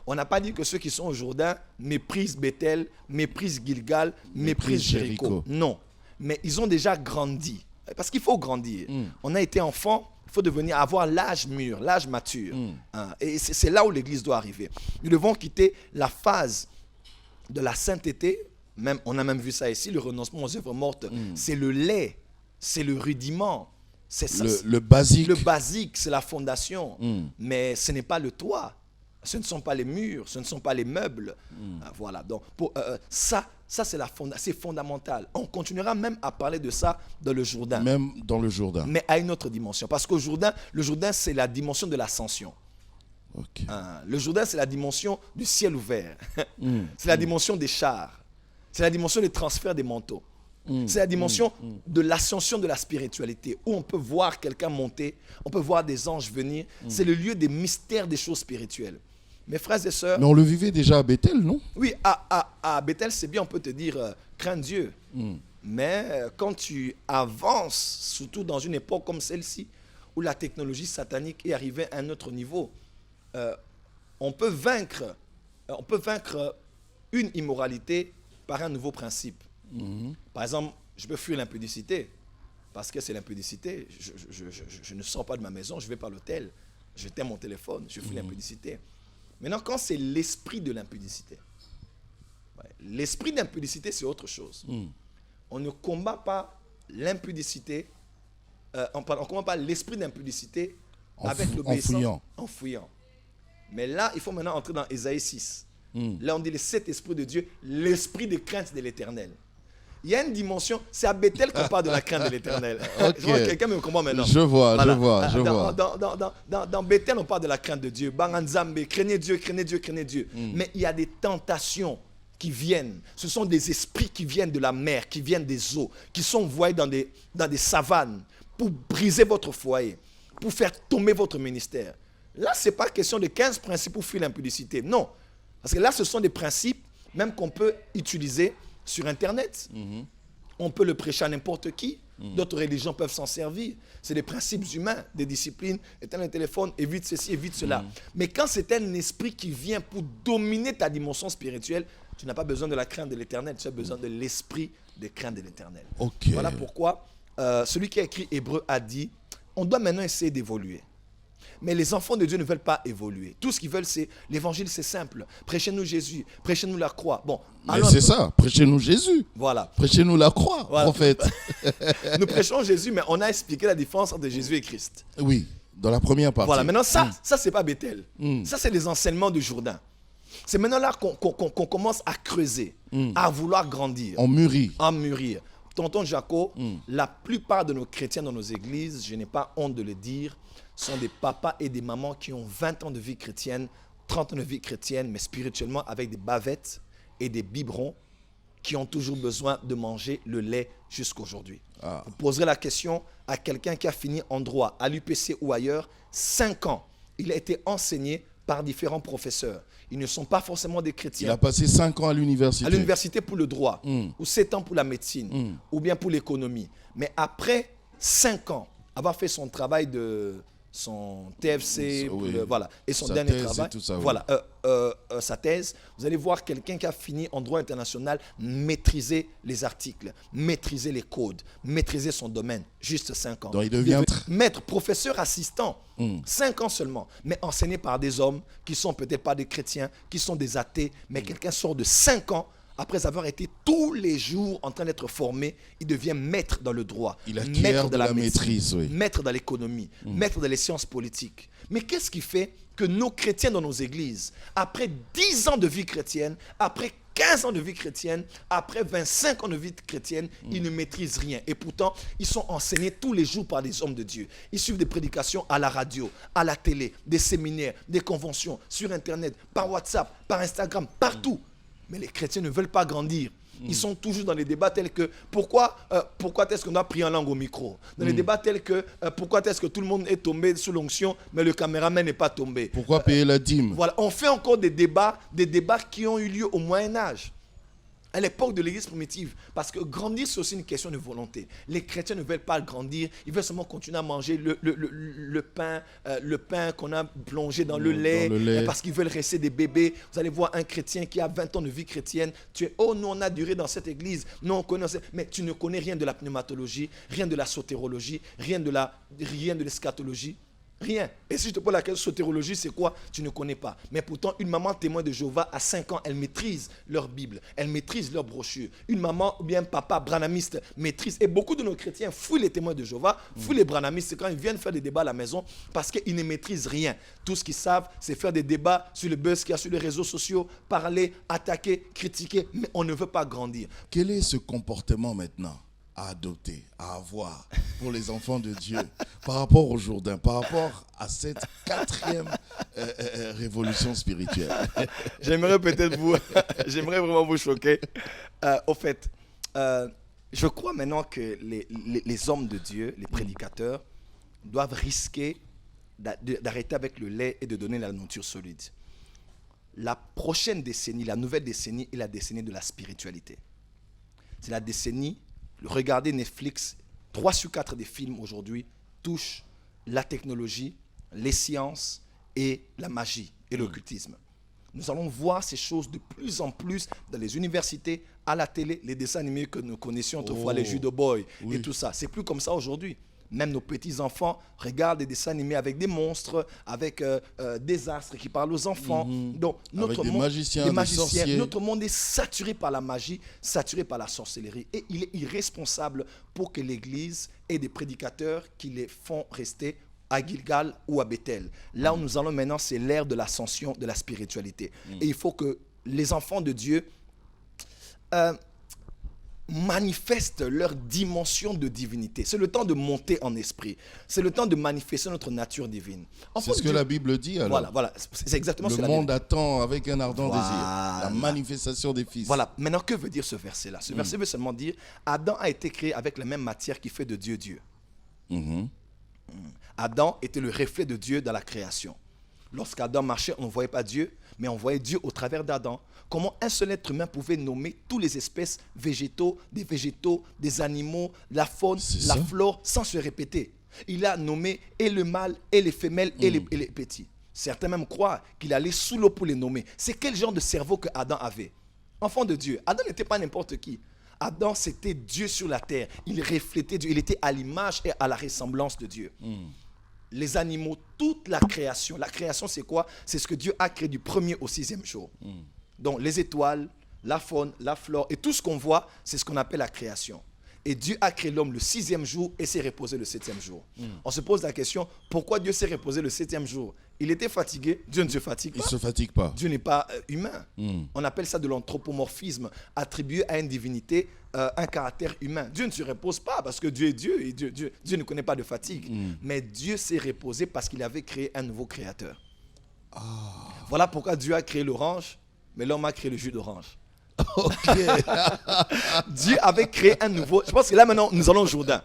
On n'a pas dit que ceux qui sont au Jourdain méprisent Bethel, méprisent Gilgal, méprisent Jéricho. Non, mais ils ont déjà grandi. Parce qu'il faut grandir. On a été enfant, il faut devenir, avoir l'âge mûr, l'âge mature. Et c'est là où l'Église doit arriver. Nous devons quitter la phase de la sainteté. Même, on a même vu ça ici, le renoncement aux œuvres mortes. C'est le lait, c'est le rudiment. C'est le basique. Le basique, c'est la fondation. Mais ce n'est pas le toit. Ce ne sont pas les murs, ce ne sont pas les meubles. Voilà. Donc, ça c'est fondamental. On continuera même à parler de ça dans le Jourdain. Même dans le Jourdain. Mais à une autre dimension. Parce qu'au Jourdain, le Jourdain, c'est la dimension de l'ascension. Le Jourdain, c'est la dimension du ciel ouvert. C'est la dimension des chars. C'est la dimension du transfert des manteaux. C'est la dimension de l'ascension de la spiritualité, où on peut voir quelqu'un monter, on peut voir des anges venir. C'est le lieu des mystères des choses spirituelles. Mes frères et sœurs... Mais on le vivait déjà à Bethel, non? Oui, à Bethel, c'est bien, on peut te dire, crains Dieu. Mais quand tu avances, surtout dans une époque comme celle-ci, où la technologie satanique est arrivée à un autre niveau, on peut vaincre une immoralité par un nouveau principe. Par exemple, je peux fuir l'impudicité, parce que c'est l'impudicité. Je ne sors pas de ma maison, je ne vais pas à l'hôtel, je t'aime mon téléphone, je fuis l'impudicité. Maintenant, quand c'est l'esprit de l'impudicité, l'esprit d'impudicité, c'est autre chose. On ne combat pas l'impudicité, on ne combat pas l'esprit d'impudicité avec l'obéissance, en fouillant. Mais là, il faut maintenant entrer dans Ésaïe 6. Là, on dit le sept esprits de Dieu, l'esprit de crainte de l'Éternel. Il y a une dimension, c'est à Bethel qu'on parle de la crainte de l'Éternel. Okay. Je vois que quelqu'un me comprend maintenant. Je vois, voilà. je vois. Dans Bethel, on parle de la crainte de Dieu. Banganzambe, craignez Dieu, craignez Dieu, craignez Dieu. Mais il y a des tentations qui viennent. Ce sont des esprits qui viennent de la mer, qui viennent des eaux, qui sont envoyés dans des savanes pour briser votre foyer, pour faire tomber votre ministère. Là, ce n'est pas question de 15 principes pour fuir l'impudicité. Non. Parce que là, ce sont des principes même qu'on peut utiliser sur Internet. On peut le prêcher à n'importe qui. D'autres religions peuvent s'en servir. C'est des principes humains, des disciplines. Éteins le téléphone, évite ceci, évite cela. Mais quand c'est un esprit qui vient pour dominer ta dimension spirituelle, tu n'as pas besoin de la crainte de l'Éternel, tu as besoin de l'esprit de crainte de l'Éternel. Okay. Voilà pourquoi celui qui a écrit Hébreu a dit, on doit maintenant essayer d'évoluer. Mais les enfants de Dieu ne veulent pas évoluer. Tout ce qu'ils veulent, c'est l'évangile, c'est simple. Prêchez-nous Jésus, prêchez-nous la croix. Bon, mais c'est ça, prêchez-nous Jésus. Voilà. Prêchez-nous la croix, voilà. Prophète. Nous prêchons Jésus, mais on a expliqué la différence entre Jésus et Christ. Oui, dans la première partie. Voilà, maintenant ça c'est pas Bethel. Ça, c'est les enseignements du Jourdain. C'est maintenant là qu'on commence à creuser, à vouloir grandir. On mûrit. En mûrir. Tonton Jaco, la plupart de nos chrétiens dans nos églises, je n'ai pas honte de le dire, sont des papas et des mamans qui ont 20 ans de vie chrétienne, 30 ans de vie chrétienne, mais spirituellement avec des bavettes et des biberons qui ont toujours besoin de manger le lait jusqu'aujourd'hui. Vous poserez la question à quelqu'un qui a fini en droit, à l'UPC ou ailleurs, 5 ans. Il a été enseigné par différents professeurs. Ils ne sont pas forcément des chrétiens. Il a passé 5 ans à l'université. À l'université pour le droit, ou 7 ans pour la médecine, ou bien pour l'économie. Mais après 5 ans, avoir fait son travail de son TFC, voilà, et son dernier travail, voilà, sa thèse, vous allez voir quelqu'un qui a fini en droit international, maîtriser les articles, maîtriser les codes, maîtriser son domaine, juste 5 ans. Donc il devient maître, professeur assistant, 5 ans seulement, mais enseigné par des hommes qui sont peut-être pas des chrétiens, qui sont des athées, mais quelqu'un sort de 5 ans, après avoir été tous les jours en train d'être formé, il devient maître dans le droit, maître de la maîtrise, maître dans l'économie, maître dans les sciences politiques. Mais qu'est-ce qui fait que nos chrétiens dans nos églises, après 10 ans de vie chrétienne, après 15 ans de vie chrétienne, après 25 ans de vie chrétienne, ils ne maîtrisent rien. Et pourtant, ils sont enseignés tous les jours par des hommes de Dieu. Ils suivent des prédications à la radio, à la télé, des séminaires, des conventions, sur Internet, par WhatsApp, par Instagram, partout. Mais les chrétiens ne veulent pas grandir. Ils sont toujours dans les débats tels que pourquoi est-ce qu'on doit prier en langue au micro? Dans les débats tels que pourquoi est-ce que tout le monde est tombé sous l'onction mais le caméraman n'est pas tombé? Pourquoi payer la dîme? Voilà, on fait encore des débats qui ont eu lieu au Moyen-Âge, à l'époque de l'église primitive, parce que grandir, c'est aussi une question de volonté. Les chrétiens ne veulent pas grandir, ils veulent seulement continuer à manger le pain qu'on a plongé dans le lait, parce qu'ils veulent rester des bébés. Vous allez voir un chrétien qui a 20 ans de vie chrétienne, tu es, oh, nous on a duré dans cette église, nous on connaît, mais tu ne connais rien de la pneumatologie, rien de la sotérologie, rien de l'eschatologie. Rien. Et si je te pose la question sotérologie, c'est quoi? Tu ne connais pas. Mais pourtant, une maman témoin de Jéhovah, à 5 ans, elle maîtrise leur Bible, elle maîtrise leur brochure. Une maman ou bien un papa branhamiste maîtrise. Et beaucoup de nos chrétiens fouillent les témoins de Jéhovah, fouillent les branhamistes quand ils viennent faire des débats à la maison parce qu'ils ne maîtrisent rien. Tout ce qu'ils savent, c'est faire des débats sur le buzz qu'il y a sur les réseaux sociaux, parler, attaquer, critiquer, mais on ne veut pas grandir. Quel est ce comportement maintenant à adopter, à avoir pour les enfants de Dieu par rapport au Jourdain, par rapport à cette quatrième révolution spirituelle? J'aimerais peut-être j'aimerais vraiment vous choquer. Au fait, je crois maintenant que les hommes de Dieu, les prédicateurs, doivent risquer d'arrêter avec le lait et de donner la nourriture solide. La prochaine décennie, la nouvelle décennie est la décennie de la spiritualité. C'est la décennie, regardez Netflix, 3 sur 4 des films aujourd'hui touchent la technologie, les sciences et la magie et l'occultisme. Nous allons voir ces choses de plus en plus dans les universités, à la télé, les dessins animés que nous connaissions autrefois, les Judo Boy et tout ça. C'est plus comme ça aujourd'hui. Même nos petits-enfants regardent des dessins animés avec des monstres, avec des astres qui parlent aux enfants. Donc, avec des magiciens, des sorciers. Notre monde est saturé par la magie, saturé par la sorcellerie. Et il est irresponsable pour que l'Église ait des prédicateurs qui les font rester à Gilgal ou à Bethel. Là où nous allons maintenant, c'est l'ère de l'ascension de la spiritualité. Et il faut que les enfants de Dieu manifestent leur dimension de divinité. C'est le temps de monter en esprit. C'est le temps de manifester notre nature divine. C'est ce que la Bible dit alors. Voilà. C'est exactement ce que la Bible. Le Bible monde attend avec un ardent désir la manifestation des fils. Voilà. Maintenant, que veut dire ce verset-là? Ce verset veut seulement dire Adam a été créé avec la même matière qui fait de Dieu Dieu. Adam était le reflet de Dieu dans la création. Lorsqu'Adam marchait, on ne voyait pas Dieu, mais on voyait Dieu au travers d'Adam. Comment un seul être humain pouvait nommer toutes les espèces végétaux, des animaux, la faune, la flore, sans se répéter. Il a nommé et le mâle, et les femelles, et les petits. Certains même croient qu'il allait sous l'eau pour les nommer. C'est quel genre de cerveau que Adam avait? Enfant de Dieu. Adam n'était pas n'importe qui. Adam, c'était Dieu sur la terre. Il reflétait Dieu. Il était à l'image et à la ressemblance de Dieu. Les animaux, toute la création. La création, c'est quoi? C'est ce que Dieu a créé du 1er au 6e jour. Donc, les étoiles, la faune, la flore et tout ce qu'on voit, c'est ce qu'on appelle la création. Et Dieu a créé l'homme le 6e jour et s'est reposé le 7e jour. On se pose la question, pourquoi Dieu s'est reposé le 7e jour? Il était fatigué. Dieu ne se fatigue pas. Il ne se fatigue pas. Dieu n'est pas humain. On appelle ça de l'anthropomorphisme, attribuer à une divinité un caractère humain. Dieu ne se repose pas parce que Dieu est Dieu et Dieu ne connaît pas de fatigue. Mais Dieu s'est reposé parce qu'il avait créé un nouveau créateur. Voilà pourquoi Dieu a créé l'orange, mais l'homme a créé le jus d'orange. Dieu avait créé un nouveau. Je pense que là maintenant, nous allons au Jourdain.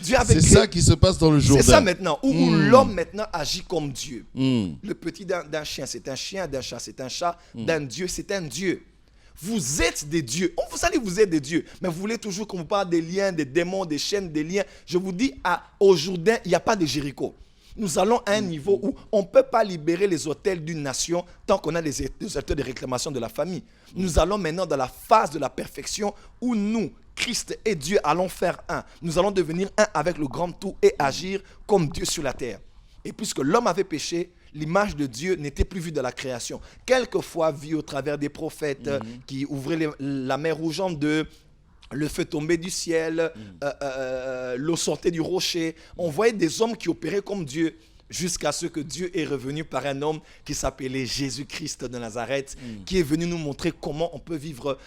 C'est ça qui se passe dans le Jourdain. C'est ça maintenant, où l'homme maintenant agit comme Dieu. Le petit d'un chien, c'est un chien, d'un chat, c'est un chat, d'un Dieu, c'est un Dieu. Vous êtes des dieux. Vous allez vous être des dieux. Mais vous voulez toujours qu'on vous parle des liens, des démons, des chaînes, des liens. Je vous dis, au Jourdain, il n'y a pas de Jéricho. Nous allons à un niveau où on ne peut pas libérer les autels d'une nation tant qu'on a des autels de réclamation de la famille. Nous allons maintenant dans la phase de la perfection où nous, Christ et Dieu, allons faire un. Nous allons devenir un avec le grand tout et agir comme Dieu sur la terre. Et puisque l'homme avait péché, l'image de Dieu n'était plus vue dans la création. Quelquefois vue au travers des prophètes qui ouvraient la mer rouge en deux, le feu tombait du ciel, l'eau sortait du rocher. On voyait des hommes qui opéraient comme Dieu jusqu'à ce que Dieu est revenu par un homme qui s'appelait Jésus-Christ de Nazareth, qui est venu nous montrer comment on peut vivre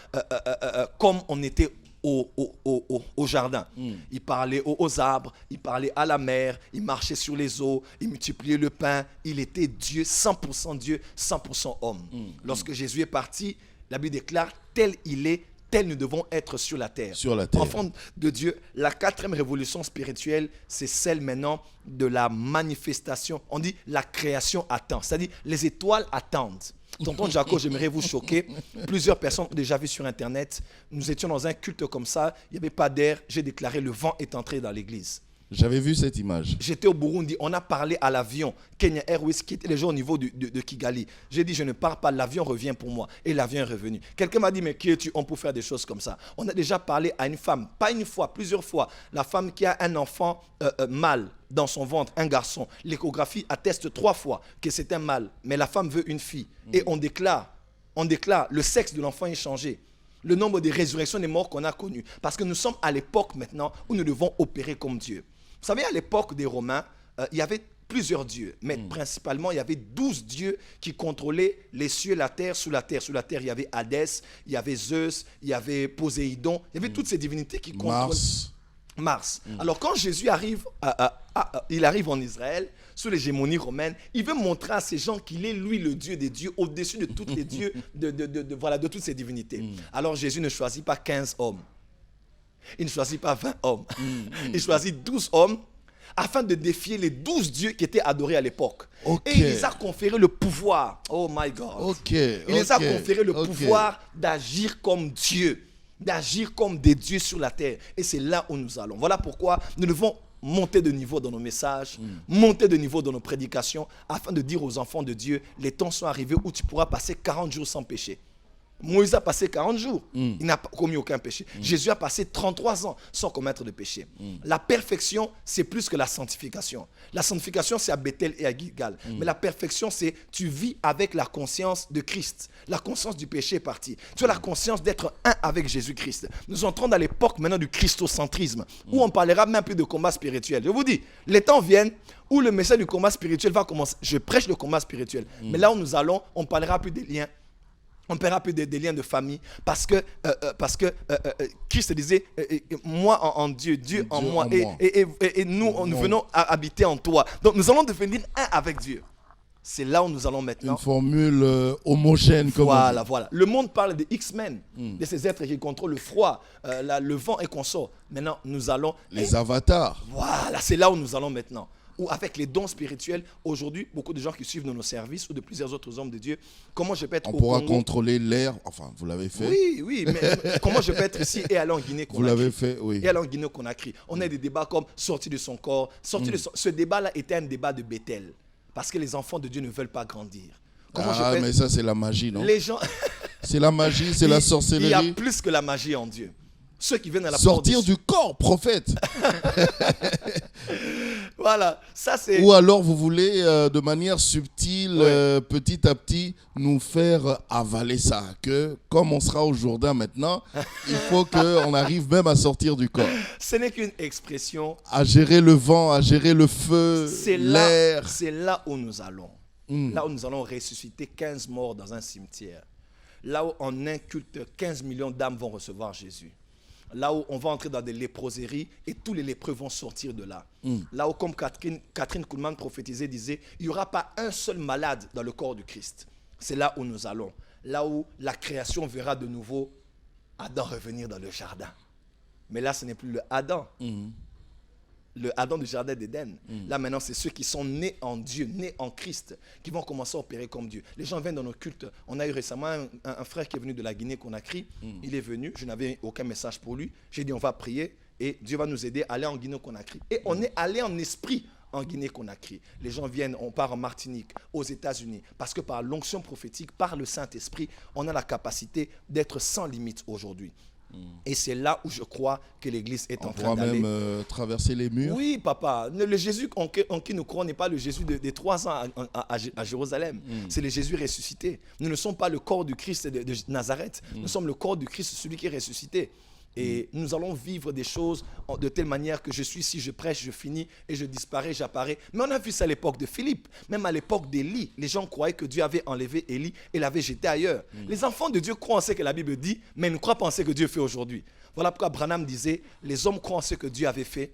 comme on était au jardin. Il parlait aux arbres, il parlait à la mer, il marchait sur les eaux, il multipliait le pain. Il était Dieu, 100% Dieu, 100% homme. Lorsque Jésus est parti, la Bible déclare, tel il est, tel nous devons être sur la terre. Sur la terre. Enfants de Dieu, la 4e révolution spirituelle, c'est celle maintenant de la manifestation. On dit la création attend. C'est-à-dire les étoiles attendent. Tonton Jaco, j'aimerais vous choquer. Plusieurs personnes ont déjà vu sur Internet. Nous étions dans un culte comme ça. Il n'y avait pas d'air. J'ai déclaré le vent est entré dans l'église. J'avais vu cette image. J'étais au Burundi, on a parlé à l'avion Kenya Airways qui était déjà au niveau de Kigali. J'ai dit je ne pars pas, l'avion revient pour moi. Et l'avion est revenu. Quelqu'un m'a dit mais qui es-tu? On peut faire des choses comme ça. On a déjà parlé à une femme, pas une fois, plusieurs fois. La femme qui a un enfant mâle dans son ventre, un garçon. L'échographie atteste 3 fois que c'est un mâle. Mais la femme veut une fille. Et on déclare, le sexe de l'enfant est changé. Le nombre de résurrections des morts qu'on a connues. Parce que nous sommes à l'époque maintenant où nous devons opérer comme Dieu. Vous savez, à l'époque des Romains, il y avait plusieurs dieux, mais principalement, il y avait 12 dieux qui contrôlaient les cieux, la terre, sous la terre. Sous la terre, il y avait Hadès, il y avait Zeus, il y avait Poséidon, il y avait toutes ces divinités qui contrôlaient Mars. Alors, quand Jésus arrive, il arrive en Israël, sous l'hégémonie romaine, il veut montrer à ces gens qu'il est, lui, le Dieu des dieux, au-dessus de tous les dieux, de toutes ces divinités. Alors, Jésus ne choisit pas 15 hommes. Il ne choisit pas 20 hommes. Il choisit 12 hommes afin de défier les 12 dieux qui étaient adorés à l'époque. Et il les a conféré le pouvoir. Oh my God. Il les a conféré le pouvoir d'agir comme Dieu, d'agir comme des dieux sur la terre. Et c'est là où nous allons. Voilà pourquoi nous devons monter de niveau dans nos messages, monter de niveau dans nos prédications, afin de dire aux enfants de Dieu, les temps sont arrivés où tu pourras passer 40 jours sans péché. Moïse a passé 40 jours, il n'a pas commis aucun péché. Jésus a passé 33 ans sans commettre de péché. La perfection, c'est plus que la sanctification. La sanctification, c'est à Bethel et à Gilgal. Mais la perfection, c'est tu vis avec la conscience de Christ. La conscience du péché est partie. Tu as la conscience d'être un avec Jésus-Christ. Nous entrons dans l'époque maintenant du christocentrisme, où on parlera même plus de combat spirituel. Je vous dis, les temps viennent où le message du combat spirituel va commencer. Je prêche le combat spirituel. Mais là où nous allons, on ne parlera plus des liens. On ne parlera plus des liens de famille parce que Christ disait moi en Dieu, Dieu en moi, et nous venons à habiter en toi. Donc nous allons devenir un avec Dieu. C'est là où nous allons maintenant. Une formule homogène. Voilà. Le monde parle des X-Men, de ces êtres qui contrôlent le froid, le vent et consorts. Maintenant, nous allons... Les avatars. Voilà, c'est là où nous allons maintenant. Ou avec les dons spirituels, aujourd'hui, beaucoup de gens qui suivent nos services ou de plusieurs autres hommes de Dieu, comment je peux être au Congo? On pourra contrôler l'air, enfin, vous l'avez fait. Oui, mais comment je peux être ici et aller en Guinée-Conakry? Vous l'avez fait, oui. Et aller en Guinée-Conakry. On a des débats comme sortir de son corps. Ce débat-là était un débat de Bethel. Parce que les enfants de Dieu ne veulent pas grandir. Mais ça, c'est la magie, non? Les gens... C'est la magie, c'est la sorcellerie. Il y a plus que la magie en Dieu. Ceux qui viennent à la sortir du corps, prophète. Voilà, ça c'est... Ou alors vous voulez de manière subtile, petit à petit, nous faire avaler ça. Que comme on sera au Jourdain maintenant, il faut qu'on arrive même à sortir du corps. Ce n'est qu'une expression. À gérer le vent, à gérer le feu, l'air. C'est là où nous allons. Là où nous allons ressusciter 15 morts dans un cimetière. Là où en un culte, 15 millions d'âmes vont recevoir Jésus. Là où on va entrer dans des léproseries et tous les lépreux vont sortir de là. Là où, comme Catherine Kuhlman prophétisait, disait, il n'y aura pas un seul malade dans le corps du Christ. C'est là où nous allons. Là où la création verra de nouveau Adam revenir dans le jardin. Mais là, ce n'est plus le Adam. Le Adam du jardin d'Éden. Là, maintenant, c'est ceux qui sont nés en Dieu, nés en Christ, qui vont commencer à opérer comme Dieu. Les gens viennent dans nos cultes. On a eu récemment un frère qui est venu de la Guinée-Conakry. Il est venu, je n'avais aucun message pour lui. J'ai dit, on va prier et Dieu va nous aider à aller en Guinée-Conakry. Et on est allé en esprit en Guinée-Conakry. Les gens viennent, on part en Martinique, aux États-Unis, parce que par l'onction prophétique, par le Saint-Esprit, on a la capacité d'être sans limite aujourd'hui. Et c'est là où je crois que l'Église est en train d'aller. On pourra même traverser les murs. Oui, papa. Le Jésus en qui nous croyons n'est pas le Jésus des 3 ans à Jérusalem. C'est le Jésus ressuscité. Nous ne sommes pas le corps du Christ de Nazareth. Nous sommes le corps du Christ, celui qui est ressuscité. Et nous allons vivre des choses de telle manière que je suis ici, je prêche, je finis et je disparais, j'apparais. Mais on a vu ça à l'époque de Philippe, même à l'époque d'Élie. Les gens croyaient que Dieu avait enlevé Élie et l'avait jeté ailleurs. Les enfants de Dieu croient en ce que la Bible dit, mais ils ne croient pas en ce que Dieu fait aujourd'hui. Voilà pourquoi Branham disait, les hommes croient en ce que Dieu avait fait,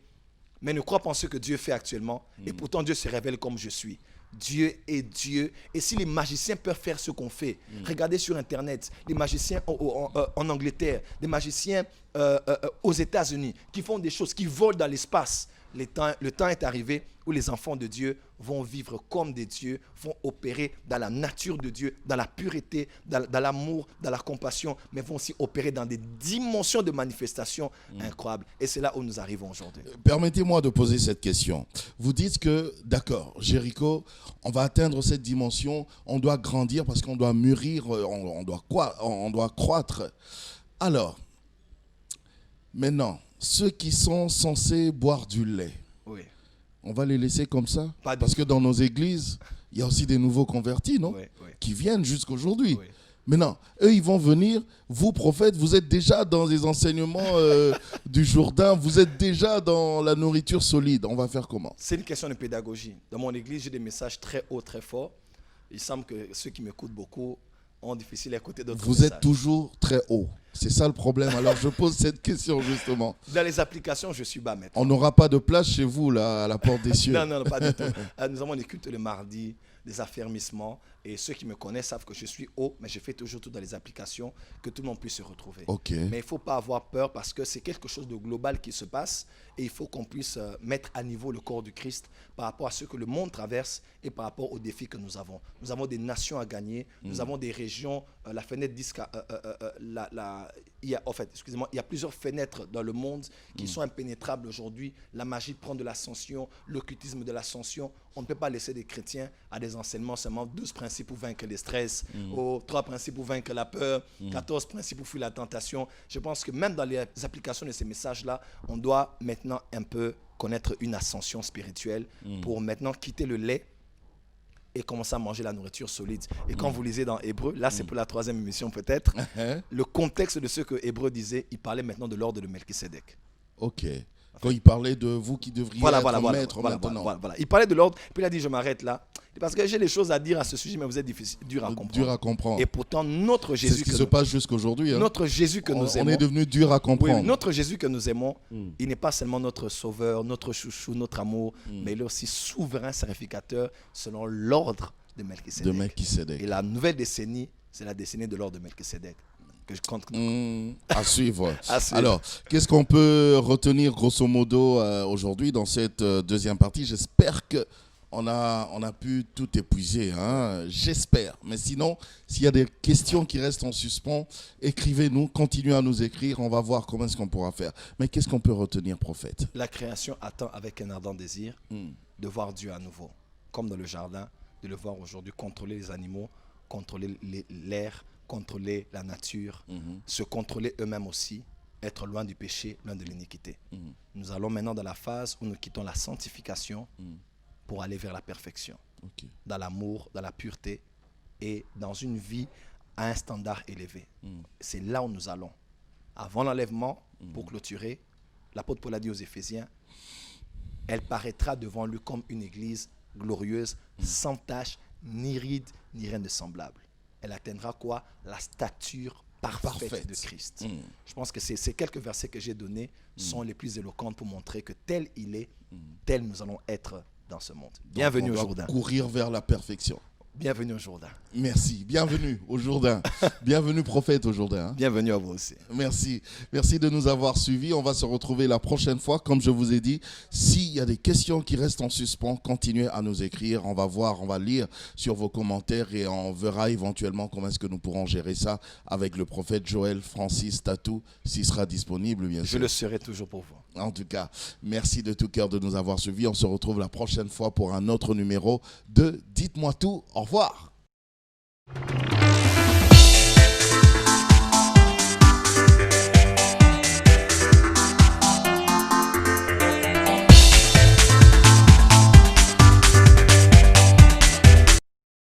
mais ne croient pas en ce que Dieu fait actuellement. Et pourtant Dieu se révèle comme je suis. Dieu est Dieu. Et si les magiciens peuvent faire ce qu'on fait, regardez sur Internet, les magiciens en Angleterre, des magiciens aux États-Unis qui font des choses, qui volent dans l'espace. Le temps est arrivé où les enfants de Dieu vont vivre comme des dieux, vont opérer dans la nature de Dieu, dans la pureté, dans l'amour, dans la compassion, mais vont aussi opérer dans des dimensions de manifestation incroyables. Et c'est là où nous arrivons aujourd'hui. Permettez-moi de poser cette question. Vous dites que, d'accord, Jéricho, on va atteindre cette dimension, on doit grandir parce qu'on doit mûrir, on doit croître. Alors, maintenant, ceux qui sont censés boire du lait, on va les laisser comme ça? Parce que dans nos églises, il y a aussi des nouveaux convertis, non? Qui viennent jusqu'aujourd'hui. Maintenant, eux, ils vont venir. Vous, prophètes, vous êtes déjà dans les enseignements du Jourdain. Vous êtes déjà dans la nourriture solide. On va faire comment? C'est une question de pédagogie. Dans mon église, j'ai des messages très hauts, très forts. Il semble que ceux qui m'écoutent beaucoup ont difficile à écouter d'autres messages. Vous êtes toujours très haut. C'est ça le problème. Alors, je pose cette question, justement. Dans les applications, je suis bas maintenant. On n'aura pas de place chez vous, là, à la porte des cieux. Non, pas du tout. Nous avons des cultes le mardi, des affermissements. Et ceux qui me connaissent savent que je suis haut, mais je fais toujours tout dans les applications, que tout le monde puisse se retrouver. Ok. Mais il ne faut pas avoir peur parce que c'est quelque chose de global qui se passe et il faut qu'on puisse mettre à niveau le corps du Christ par rapport à ce que le monde traverse et par rapport aux défis que nous avons. Nous avons des nations à gagner, nous avons des régions, la fenêtre disque, il y a plusieurs fenêtres dans le monde qui sont impénétrables aujourd'hui. La magie prend de l'ascension, l'occultisme de l'ascension. On ne peut pas laisser des chrétiens à des enseignements seulement 12 principes pour vaincre le stress, 3 principes pour vaincre la peur, 14 principes pour fuir la tentation. Je pense que même dans les applications de ces messages-là, on doit maintenant un peu connaître une ascension spirituelle pour maintenant quitter le lait et commencer à manger la nourriture solide. Et quand vous lisez dans Hébreu, là c'est pour la 3e émission peut-être, le contexte de ce que Hébreu disait, il parlait maintenant de l'ordre de Melchisédek. Ok. Quand il parlait de vous qui devriez être maître maintenant. Voilà. Il parlait de l'ordre, puis il a dit je m'arrête là. Parce que j'ai des choses à dire à ce sujet, mais vous êtes dur à comprendre. Dur à comprendre. Et pourtant, notre Jésus. C'est ce qui se passe jusqu'aujourd'hui. Hein. Notre Jésus que nous aimons. On est devenu dur à comprendre. Oui, notre Jésus que nous aimons, il n'est pas seulement notre sauveur, notre chouchou, notre amour, mais il est aussi souverain sacrificateur selon l'ordre de Melchisédek. Et la nouvelle décennie, c'est la décennie de l'ordre de Melchisédek. Que je compte. À suivre. À suivre. Alors, qu'est-ce qu'on peut retenir grosso modo aujourd'hui dans cette deuxième partie? J'espère que on a pu tout épuiser, hein? J'espère. Mais sinon, s'il y a des questions qui restent en suspens, écrivez-nous, continuez à nous écrire, on va voir comment est-ce qu'on pourra faire. Mais qu'est-ce qu'on peut retenir, prophète? La création attend avec un ardent désir de voir Dieu à nouveau. Comme dans le jardin, de le voir aujourd'hui contrôler les animaux, contrôler l'air, contrôler la nature, se contrôler eux-mêmes aussi, être loin du péché, loin de l'iniquité. Nous allons maintenant dans la phase où nous quittons la sanctification pour aller vers la perfection, dans l'amour, dans la pureté et dans une vie à un standard élevé. C'est là où nous allons. Avant l'enlèvement, pour clôturer, l'apôtre Paul a dit aux Éphésiens, elle paraîtra devant lui comme une église glorieuse, sans tache, ni ride, ni rien de semblable. Elle atteindra quoi? La stature parfaite de Christ. Je pense que ces quelques versets que j'ai donnés sont les plus éloquents pour montrer que tel il est, tel nous allons être dans ce monde. Bienvenue au Jourdain. Courir vers la perfection. Bienvenue au Jourdain. Merci. Bienvenue au Jourdain. Bienvenue, prophète, au Jourdain. Hein. Bienvenue à vous aussi. Merci. Merci de nous avoir suivis. On va se retrouver la prochaine fois. Comme je vous ai dit, s'il y a des questions qui restent en suspens, continuez à nous écrire. On va voir, on va lire sur vos commentaires et on verra éventuellement comment est-ce que nous pourrons gérer ça avec le prophète Joël Francis Tatou, s'il sera disponible, bien sûr. Je le serai toujours pour vous. En tout cas, merci de tout cœur de nous avoir suivis. On se retrouve la prochaine fois pour un autre numéro de Dites-moi tout. Au revoir.